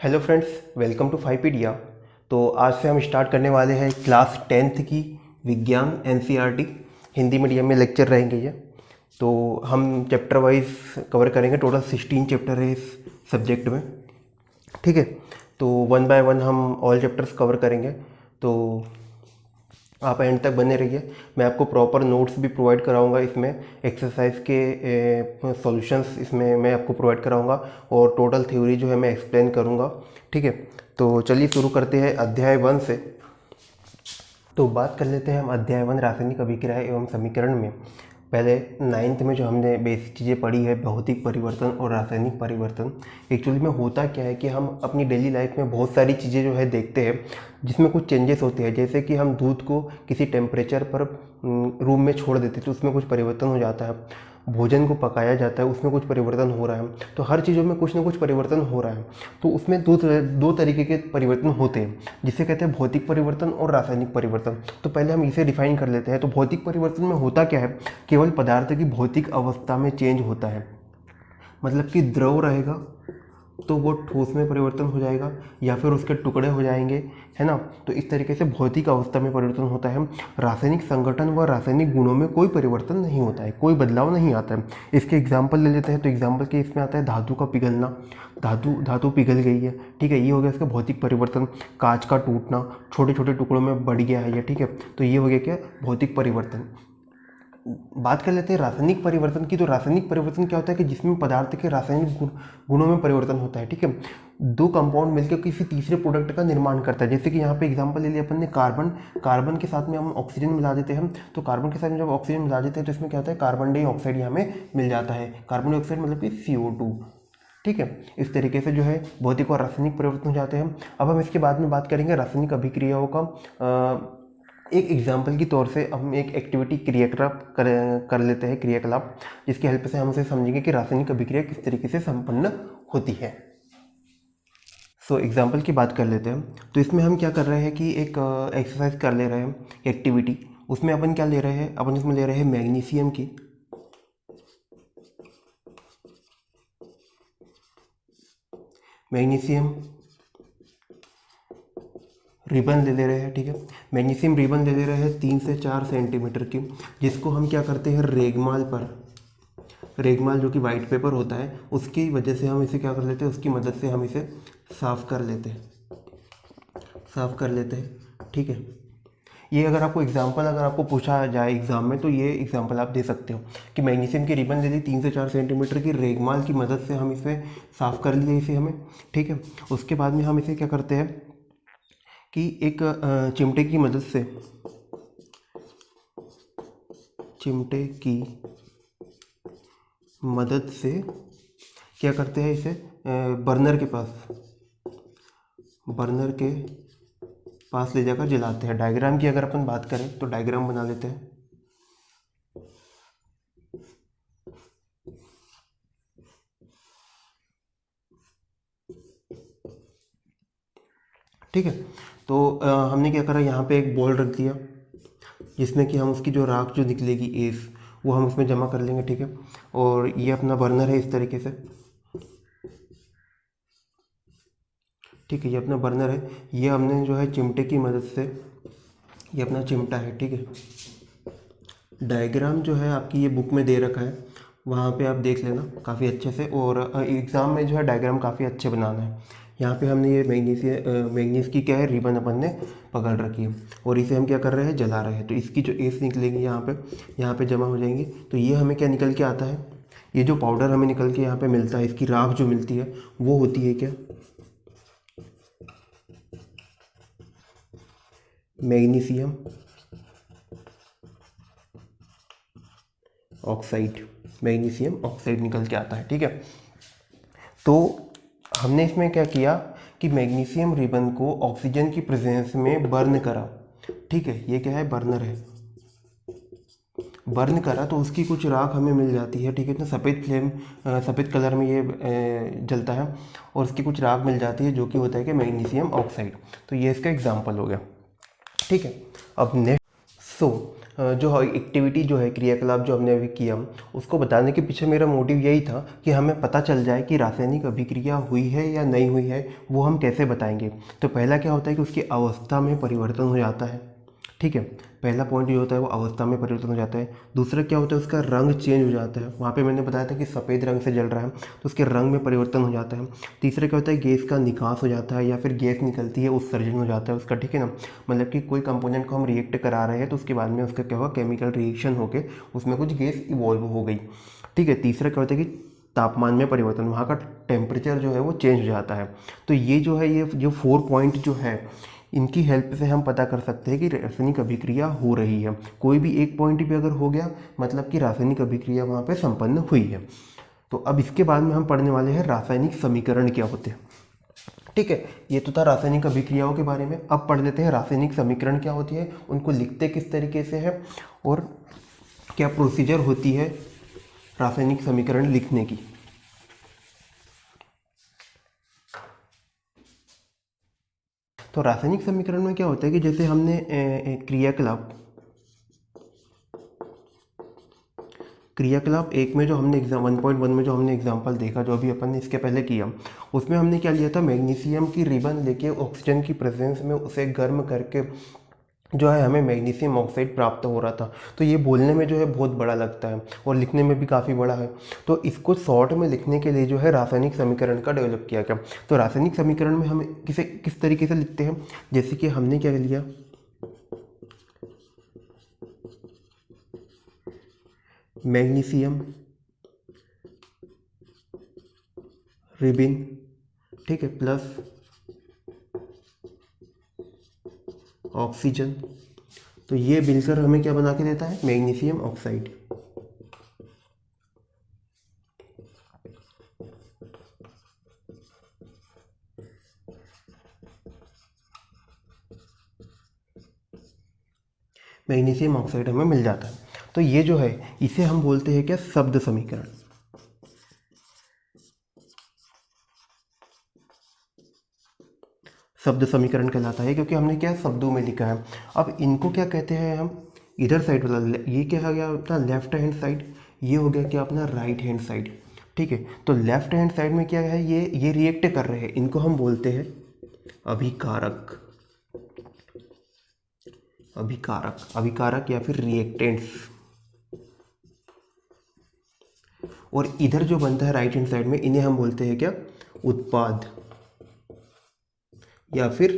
Hello friends, welcome to Phypedia. तो आज से हम स्टार्ट करने वाले हैं क्लास 10th की विज्ञान एनसीईआरटी हिंदी मीडियम में लेक्चर रहेंगे ये। तो हम चैप्टर वाइज कवर करेंगे। टोटल 16 चैप्टर है इस सब्जेक्ट में, ठीक है। तो वन बाय वन हम ऑल चैप्टर्स कवर करेंगे। तो आप एंड तक बने रहिए। मैं आपको प्रॉपर नोट्स भी प्रोवाइड कराऊंगा, इसमें एक्सरसाइज के सॉल्यूशंस इसमें मैं आपको प्रोवाइड कराऊंगा और टोटल थ्योरी जो है मैं एक्सप्लेन करूंगा, ठीक है। तो चलिए शुरू करते हैं अध्याय 1 से। तो बात कर लेते हैं हम अध्याय 1 रासायनिक अभिक्रिया एवं समीकरण में। पहले 9th में जो हमने बेसिक चीज़ें पढ़ी है, भौतिक परिवर्तन और रासायनिक परिवर्तन। एक्चुअली में होता क्या है कि हम अपनी डेली लाइफ में बहुत सारी चीज़ें जो है देखते हैं जिसमें कुछ चेंजेस होते हैं। जैसे कि हम दूध को किसी टेम्परेचर पर रूम में छोड़ देते तो उसमें कुछ परिवर्तन हो जाता है। भोजन को पकाया जाता है, उसमें कुछ परिवर्तन हो रहा है। तो हर चीज़ों में कुछ ना कुछ परिवर्तन हो रहा है। तो उसमें दो तरीके के परिवर्तन होते हैं, जिसे कहते हैं भौतिक परिवर्तन और रासायनिक परिवर्तन। तो पहले हम इसे डिफाइन कर लेते हैं। तो भौतिक परिवर्तन में होता क्या है, केवल पदार्थ की भौतिक अवस्था में चेंज होता है। मतलब कि द्रव रहेगा तो वो ठोस में परिवर्तन हो जाएगा या फिर उसके टुकड़े हो जाएंगे, है ना। तो इस तरीके से भौतिक अवस्था में परिवर्तन होता है। रासायनिक संगठन व रासायनिक गुणों में कोई परिवर्तन नहीं होता है, कोई बदलाव नहीं आता है। इसके एग्जाम्पल ले लेते हैं। तो एग्जाम्पल के इसमें आता है धातु का पिघलना, धातु पिघल गई है, ठीक है, ये हो गया इसका भौतिक परिवर्तन। कांच का टूटना, छोटे छोटे टुकड़ों में बढ़ गया है ये, ठीक है, तो ये हो गया क्या, भौतिक परिवर्तन। बात कर लेते हैं रासायनिक परिवर्तन की। तो रासायनिक परिवर्तन क्या होता है कि जिसमें पदार्थ के रासायनिक गुणों में परिवर्तन होता है, ठीक है। दो कंपाउंड मिलकर किसी तीसरे प्रोडक्ट का निर्माण करता है। जैसे कि यहाँ पे एग्जांपल ले लिया अपन ने कार्बन के साथ में हम ऑक्सीजन मिला देते हैं। तो कार्बन के साथ में जब ऑक्सीजन मिला देते हैं तो इसमें क्या होता है, कार्बन डाइऑक्साइड यहाँ में मिल जाता है। कार्बन डाइऑक्साइड मतलब कि CO2, ठीक है। इस तरीके से जो है भौतिक और रासायनिक परिवर्तन हो जाते हैं। अब हम इसके बाद में बात करेंगे रासायनिक अभिक्रियाओं का। एक एग्जाम्पल की तौर से हम एक एक्टिविटी क्रियाकलाप कर लेते हैं, क्रियाकलाप, जिसकी हेल्प से हम उसे समझेंगे कि रासायनिक अभिक्रिया किस तरीके से संपन्न होती है। सो एग्जाम्पल की बात कर लेते हैं। तो इसमें हम क्या कर रहे हैं कि एक एक्सरसाइज कर ले रहे हैं, एक्टिविटी। उसमें अपन क्या ले रहे हैं, अपन इसमें ले रहे हैं मैग्नीशियम की रिबन ले रहे हैं, ठीक है। मैग्नीशियम रिबन ले रहे हैं 3 से 4 सेंटीमीटर की, जिसको हम क्या करते हैं, रेगमाल जो कि वाइट पेपर होता है, उसकी वजह से हम इसे क्या कर लेते हैं, उसकी मदद से हम इसे साफ़ कर लेते हैं, ठीक है। ये अगर आपको पूछा जाए एग्जाम में तो ये एग्जाम्पल आप दे सकते हो कि मैग्नीशियम की रिबन ले ली 3 से 4 सेंटीमीटर की, रेगमाल की मदद से हम इसे साफ़ कर लिए इसे हमें, ठीक है। उसके बाद में हम इसे क्या करते हैं कि एक चिमटे की मदद से क्या करते हैं, इसे बर्नर के पास ले जाकर जलाते हैं। डायग्राम की अगर अपन बात करें तो डायग्राम बना लेते हैं। ठीक है। तो हमने क्या करा, यहाँ पे एक बॉल रख दिया जिसमें कि हम उसकी जो राख जो निकलेगी एस, वो हम उसमें जमा कर लेंगे, ठीक है। और ये अपना बर्नर है इस तरीके से, ठीक है, ये अपना बर्नर है। ये हमने जो है चिमटे की मदद से, ये अपना चिमटा है, ठीक है। डायग्राम जो है आपकी ये बुक में दे रखा है, वहाँ पे आप देख लेना काफ़ी अच्छे से। और एग्ज़ाम में जो है डायग्राम काफ़ी अच्छे बनाना है। यहाँ पे हमने ये मैग्नीज की क्या है, रिबन अपन ने पकड़ रखी है और इसे हम क्या कर रहे हैं, जला रहे हैं। तो इसकी जो एस निकलेगी यहाँ पे जमा हो जाएंगी। तो ये हमें क्या निकल के आता है, ये जो पाउडर हमें निकल के यहाँ पे मिलता है, इसकी राख जो मिलती है वो होती है क्या, मैग्नीशियम ऑक्साइड निकल के आता है, ठीक है। तो हमने इसमें क्या किया कि मैग्नीशियम रिबन को ऑक्सीजन की प्रेजेंस में बर्न करा, ठीक है। ये क्या है, बर्नर है, बर्न करा तो उसकी कुछ राख हमें मिल जाती है, ठीक है। तो सफ़ेद कलर में ये जलता है और उसकी कुछ राख मिल जाती है जो कि होता है कि मैग्नीशियम ऑक्साइड। तो ये इसका एग्जाम्पल हो गया, ठीक है। अब नेक्स्ट जो एक्टिविटी जो है, क्रियाकलाप जो हमने अभी किया, उसको बताने के पीछे मेरा मोटिव यही था कि हमें पता चल जाए कि रासायनिक अभिक्रिया हुई है या नहीं हुई है, वो हम कैसे बताएंगे। तो पहला क्या होता है कि उसकी अवस्था में परिवर्तन हो जाता है। ठीक है, पहला पॉइंट ये होता है वो अवस्था में परिवर्तन हो जाता है। दूसरा क्या होता है, उसका रंग चेंज हो जाता है। वहाँ पे मैंने बताया था कि सफ़ेद रंग से जल रहा है तो उसके रंग में परिवर्तन हो जाता है। तीसरा क्या होता है, गैस का निकास हो जाता है या फिर गैस निकलती है, उत्सर्जन हो जाता है उसका। ठीक है ना, मतलब कि कोई कंपोनेंट को हम रिएक्ट करा रहे हैं तो उसके बाद में उसका क्या हुआ, केमिकल रिएक्शन होकर उसमें कुछ गैस इवॉल्व हो गई। ठीक है, तीसरा क्या होता है कि तापमान में परिवर्तन, वहाँ का टेम्परेचर जो है वो चेंज हो जाता है। तो ये जो है, ये जो 4 पॉइंट जो है, इनकी हेल्प से हम पता कर सकते हैं कि रासायनिक अभिक्रिया हो रही है। कोई भी एक पॉइंट भी अगर हो गया मतलब कि रासायनिक अभिक्रिया वहाँ पे संपन्न हुई है। तो अब इसके बाद में हम पढ़ने वाले हैं रासायनिक समीकरण क्या होते हैं। ठीक है, ये तो था रासायनिक अभिक्रियाओं के बारे में। अब पढ़ लेते हैं रासायनिक समीकरण क्या होती है, उनको लिखते किस तरीके से है और क्या प्रोसीजर होती है रासायनिक समीकरण लिखने की। तो रासायनिक समीकरण में क्या होता है कि जैसे हमने क्रियाकलाप एक में जो हमने 1.1 में जो हमने एग्जांपल देखा, जो अभी अपन ने इसके पहले किया, उसमें हमने क्या लिया था, मैग्नीशियम की रिबन लेके ऑक्सीजन की प्रेजेंस में उसे गर्म करके जो है हमें मैग्नीशियम ऑक्साइड प्राप्त हो रहा था। तो ये बोलने में जो है बहुत बड़ा लगता है और लिखने में भी काफ़ी बड़ा है। तो इसको शॉर्ट में लिखने के लिए जो है रासायनिक समीकरण का डेवलप किया गया। तो रासायनिक समीकरण में हम किस तरीके से लिखते हैं, जैसे कि हमने क्या लिया, मैग्नीशियम रिबिन, ठीक है, प्लस ऑक्सीजन। तो ये मिलकर हमें क्या बना के देता है, मैग्नीशियम ऑक्साइड। मैग्नीशियम ऑक्साइड हमें मिल जाता है। तो ये जो है इसे हम बोलते हैं क्या, शब्द समीकरण। शब्द समीकरण कहलाता है क्योंकि हमने क्या शब्दों में लिखा है। अब इनको क्या कहते हैं हम, इधर साइड वाला, ये क्या हो गया अपना लेफ्ट हैंड साइड, ये हो गया क्या अपना राइट हैंड साइड। ठीक है, तो लेफ्ट हैंड साइड में क्या है, ये रिएक्ट कर रहे हैं, इनको हम बोलते हैं अभिकारक। अभिकारक या फिर रिएक्टेंट्स। और इधर जो बनता है राइट हैंड साइड में, इन्हें हम बोलते हैं क्या, उत्पाद या फिर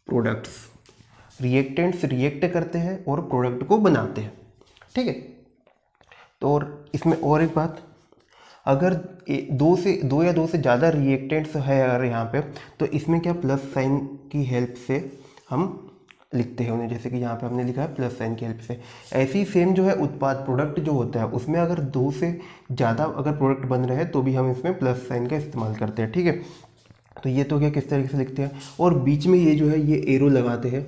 प्रोडक्ट्स। रिएक्टेंट्स रिएक्ट करते हैं और प्रोडक्ट को बनाते हैं। ठीक है, तो और इसमें और एक बात, अगर दो या दो से ज़्यादा रिएक्टेंट्स है अगर यहाँ पे, तो इसमें क्या प्लस साइन की हेल्प से हम लिखते हैं उन्हें, जैसे कि यहाँ पे हमने लिखा है प्लस साइन की हेल्प से। ऐसे ही सेम जो है उत्पाद, प्रोडक्ट जो होता है, उसमें अगर 2 से ज़्यादा अगर प्रोडक्ट बन रहे हैं तो भी हम इसमें प्लस साइन का इस्तेमाल करते हैं। ठीक है, तो ये तो क्या किस तरीके से लिखते हैं, और बीच में ये जो है ये एरो लगाते हैं।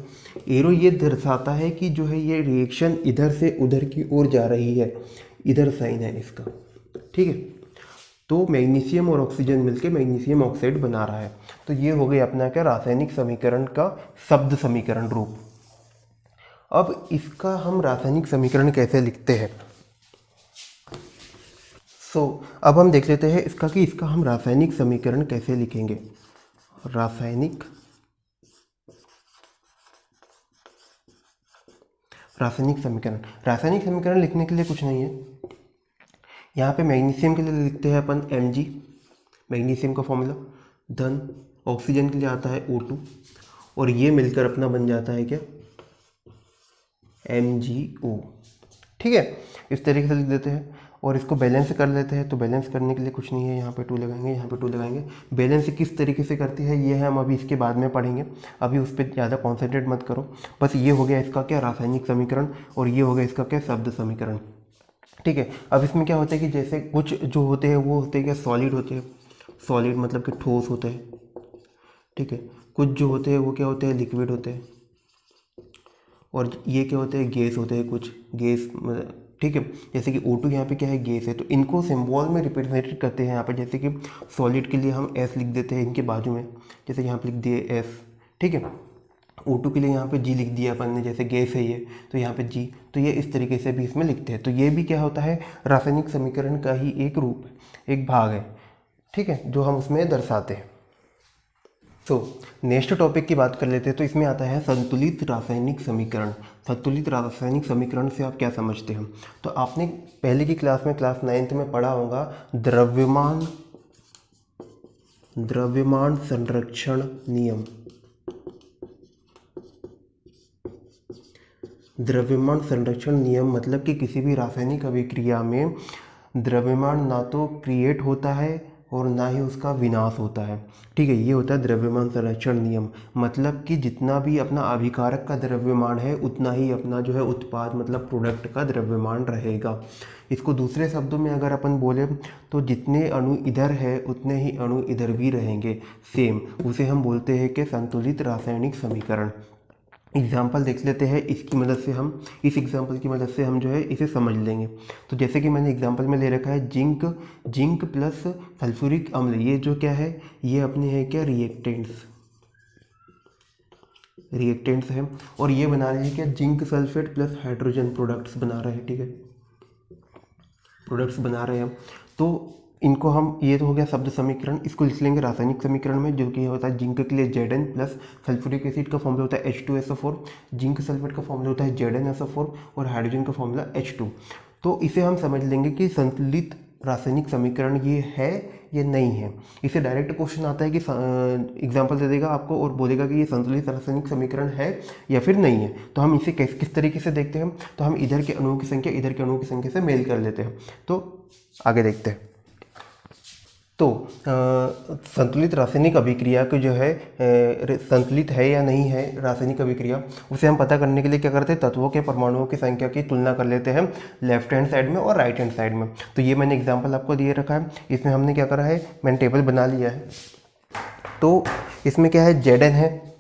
एरो ये दर्शाता है कि जो है ये रिएक्शन इधर से उधर की ओर जा रही है, इधर साइन है इसका। ठीक है, तो मैग्नीशियम और ऑक्सीजन मिलके मैग्नीशियम ऑक्साइड बना रहा है। तो ये हो गई अपना क्या, रासायनिक समीकरण का शब्द समीकरण रूप। अब इसका हम रासायनिक समीकरण कैसे लिखते हैं, अब हम देख लेते हैं इसका कि इसका हम रासायनिक समीकरण कैसे लिखेंगे। रासायनिक समीकरण लिखने के लिए कुछ नहीं है। यहाँ पे मैग्नीशियम के लिए लिखते हैं अपन Mg, मैग्नीशियम का फॉर्मूला, धन ऑक्सीजन के लिए आता है O2, और ये मिलकर अपना बन जाता है क्या, MgO। ठीक है, इस तरीके से लिख देते हैं और इसको बैलेंस कर लेते हैं। तो बैलेंस करने के लिए कुछ नहीं है, यहाँ पे 2 लगाएंगे, यहाँ पे 2 लगाएंगे। बैलेंस किस तरीके से करती है ये हम अभी इसके बाद में पढ़ेंगे, अभी उस पर ज़्यादा कॉन्सेंट्रेट मत करो। बस ये हो गया इसका क्या, रासायनिक समीकरण, और ये हो गया इसका क्या, शब्द समीकरण। ठीक है, अब इसमें क्या होता है कि जैसे कुछ जो होते हैं वो होते हैं क्या, सॉलिड होते हैं, सॉलिड मतलब कि ठोस होते हैं। ठीक है, कुछ जो होते हैं वो क्या होते हैं, लिक्विड होते हैं, और ये क्या होते हैं, गैस होते हैं, कुछ गैस। ठीक है, जैसे कि O2 यहाँ पे क्या है, गैस है, तो इनको सिंबल में रिप्रेजेंट करते हैं यहाँ पे। जैसे कि सॉलिड के लिए हम S लिख देते हैं इनके बाजू में, जैसे यहाँ पे लिख दिए S। ठीक है, O2 के लिए यहाँ पे G लिख दिया अपन ने, जैसे गैस है ये तो यहाँ पे G, तो ये इस तरीके से भी इसमें लिखते हैं। तो ये भी क्या होता है, रासायनिक समीकरण का ही एक रूप है, एक भाग है, ठीक है, जो हम उसमें दर्शाते हैं। तो नेक्स्ट टॉपिक की बात कर लेते हैं। तो इसमें आता है संतुलित रासायनिक समीकरण। संतुलित रासायनिक समीकरण से आप क्या समझते हैं? तो आपने पहले की क्लास में, क्लास 9th में पढ़ा होगा द्रव्यमान संरक्षण नियम। द्रव्यमान संरक्षण नियम मतलब कि किसी भी रासायनिक अभिक्रिया में द्रव्यमान ना तो क्रिएट होता है और ना ही उसका विनाश होता है, ठीक है। ये होता है द्रव्यमान संरक्षण नियम। मतलब कि जितना भी अपना अभिकारक का द्रव्यमान है उतना ही अपना जो है उत्पाद मतलब प्रोडक्ट का द्रव्यमान रहेगा। इसको दूसरे शब्दों में अगर अपन बोले तो जितने अणु इधर है उतने ही अणु इधर भी रहेंगे, सेम। उसे हम बोलते हैं कि संतुलित रासायनिक समीकरण। एग्जाम्पल देख लेते हैं, इसकी मदद से हम, इस एग्जाम्पल की मदद से हम जो है इसे समझ लेंगे। तो जैसे कि मैंने एग्जाम्पल में ले रखा है जिंक प्लस सल्फ्यूरिक अम्ल, ये जो क्या है, ये अपने है क्या, रिएक्टेंट्स है। और ये बना रहे हैं क्या, zinc sulphate plus hydrogen products बना रहे हैं, ठीक है, प्रोडक्ट्स बना रहे हैं। तो इनको हम, ये तो हो गया शब्द समीकरण, इसको लिख लेंगे रासायनिक समीकरण में, जो कि होता है जिंक के लिए Zn प्लस सल्फ्यूरिक एसिड का फॉर्मूला होता है H2SO4, जिंक सल्फेट का फॉर्मूला होता है ZnSO4 और हाइड्रोजन का फॉर्मूला H2। तो इसे हम समझ लेंगे कि संतुलित रासायनिक समीकरण ये है या नहीं है। इसे डायरेक्ट क्वेश्चन आता है कि एग्जाम्पल दे देगा आपको और बोलेगा कि ये संतुलित रासायनिक समीकरण है या फिर नहीं है। तो हम इसे किस तरीके से देखते हैं, तो हम इधर के अणुओं की संख्या इधर के अणुओं की संख्या से मेल कर लेते हैं। तो आगे देखते हैं। तो संतुलित रासायनिक अभिक्रिया को जो है संतुलित है या नहीं है रासायनिक अभिक्रिया, उसे हम पता करने के लिए क्या करते हैं, तत्वों के परमाणुओं की संख्या की तुलना कर लेते हैं लेफ्ट हैंड साइड में और राइट हैंड साइड में। तो ये मैंने एग्जांपल आपको दिए रखा है, इसमें हमने क्या करा है, मैंने टेबल बना लिया है। तो इसमें क्या है, Zn है,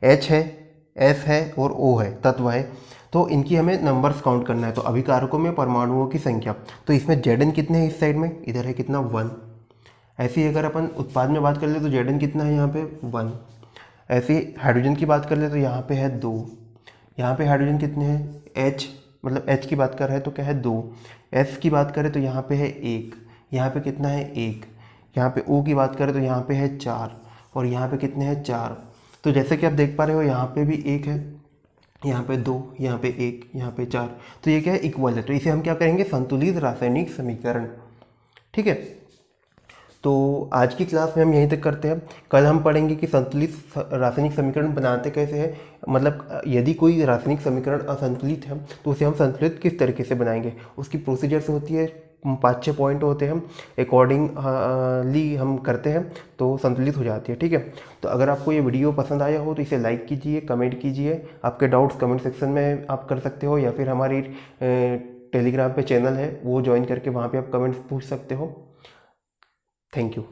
H है, S है और O है, तत्व है। तो इनकी हमें नंबर्स काउंट करना है। तो अभिकारकों में परमाणुओं की संख्या, तो इसमें Zn कितने हैं इस साइड में, इधर है कितना, 1। ऐसे ही अगर अपन उत्पाद में बात कर ले तो Zn कितना है यहाँ पे, 1। ऐसे ही हाइड्रोजन की बात कर ले तो यहाँ पे है 2। यहाँ पे हाइड्रोजन कितने हैं, H, मतलब H की बात कर रहे हैं तो क्या है, 2। S की बात करें तो यहाँ पे है 1, यहाँ पे कितना है, 1। यहाँ पे O की बात करें तो यहाँ पे है 4 और यहाँ पे कितने हैं, 4। तो जैसे कि आप देख पा रहे हो यहाँ पे भी 1 है, यहाँ पे 2, यहाँ पे 1, यहाँ पे 4। तो ये क्या है, इक्वल है। तो इसे हम क्या करेंगे, संतुलित रासायनिक समीकरण, ठीक है। तो आज की क्लास में हम यहीं तक करते हैं। कल हम पढ़ेंगे कि संतुलित रासायनिक समीकरण बनाते कैसे हैं, मतलब यदि कोई रासायनिक समीकरण असंतुलित है तो उसे हम संतुलित किस तरीके से बनाएंगे, उसकी प्रोसीजर्स होती है, 5-6 पॉइंट होते हैं, अकॉर्डिंगली हम करते हैं तो संतुलित हो जाती है, ठीक है। तो अगर आपको ये वीडियो पसंद आया हो तो इसे लाइक कीजिए, कमेंट कीजिए, आपके डाउट्स कमेंट सेक्शन में आप कर सकते हो, या फिर हमारी टेलीग्राम पे चैनल है वो ज्वाइन करके वहाँ पे आप कमेंट्स पूछ सकते हो। Thank you.